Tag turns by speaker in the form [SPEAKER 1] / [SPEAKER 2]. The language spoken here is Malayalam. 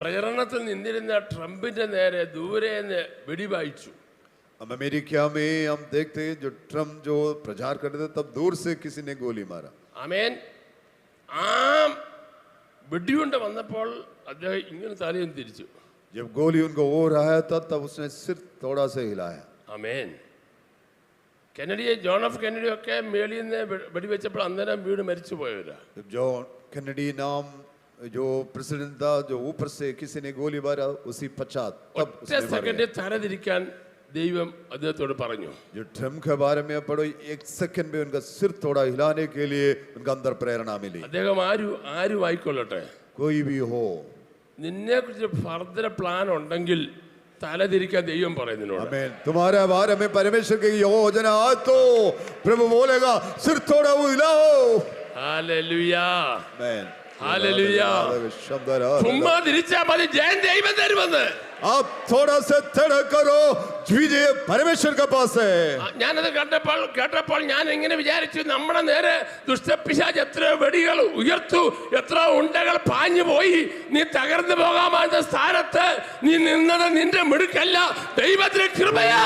[SPEAKER 1] പ്രചരണത്തിൽ നിന്നിരുന്ന ട്രംപിന്റെ നേരെ ദൂരെ നിന്ന് വെടിവായിച്ചു.
[SPEAKER 2] अमेरिका में हम देखते हैं जो ट्रम्प जो प्रचार करते थे तब दूर से किसी ने गोली मारा.
[SPEAKER 1] ആമേൻ. ആ വെടിയുണ്ട വന്നപ്പോൾ അദ്ദേഹം ഇങ്ങനെ തലയും തിരിച്ചു.
[SPEAKER 2] जब गोली उनको और आया तब उसने सिर थोड़ा सा हिलाया.
[SPEAKER 1] ആമേൻ. കെന്നഡിയെ ജോൺ എഫ് കെന്നഡി ഒക്കെ മേളിൽ നിന്ന് വെടിവെച്ചപ്പോൾ അന്നേരം വീട് മരിച്ചു പോയവരാ.
[SPEAKER 2] जॉन केनेडी नाम जो प्रेसिडेंट था जो ऊपर से किसी ने गोली मारा उसी पश्चात तब
[SPEAKER 1] സെക്കൻഡിൽ തലതിരിക്കാൻ ദൈവം അദ്ദേഹത്തോട് പറഞ്ഞു.
[SPEAKER 2] जो ट्रम्प के बारे में पढ़ो एक सेकंड में उनका सिर थोड़ा हिलाने के लिए उनका अंदर प्रेरणा मिली.
[SPEAKER 1] അദ്ദേഹം ആരും ആയിക്കൊള്ളട്ടെ,
[SPEAKER 2] कोई भी हो,
[SPEAKER 1] നിന്നെ കുറിച്ച് ഫർദർ പ്ലാൻ ഉണ്ടെങ്കിൽ തലതിരിക്കാൻ ദൈവം പറയുന്നതിനോട്.
[SPEAKER 2] आमीन. तुम्हारे बारे में परमेश्वर की योजना है तो प्रभु बोलेगा सिर थोड़ा हिलाओ.
[SPEAKER 1] ഹല്ലേലൂയ,
[SPEAKER 2] आमीन.
[SPEAKER 1] ഹല്ലേലൂയ. ചുമ്മാ തിരിച്ചാ മതി, ജയം ദൈവം തരുമെന്ന്.
[SPEAKER 2] आप थोड़ा सा तड़ करो, विजय परमेश्वर के पास है.
[SPEAKER 1] ഞാനത് കേട്ടപ്പോൾ ഞാൻ ഇങ്ങനെ വിചാരിച്ചു, നമ്മുടെ നേരെ ദുഷ്ടപിശാച് എത്ര വെടികൾ ഉയർത്തു, എത്ര ഉണ്ടകൾ പാഞ്ഞു പോയി. നീ തകർന്നു പോകാമെന്ന സ്ഥാനത്ത് നീ നിന്നത് നിന്റെ മിടുക്കല്ല, ദൈവത്തിന്റെ കൃപയാ.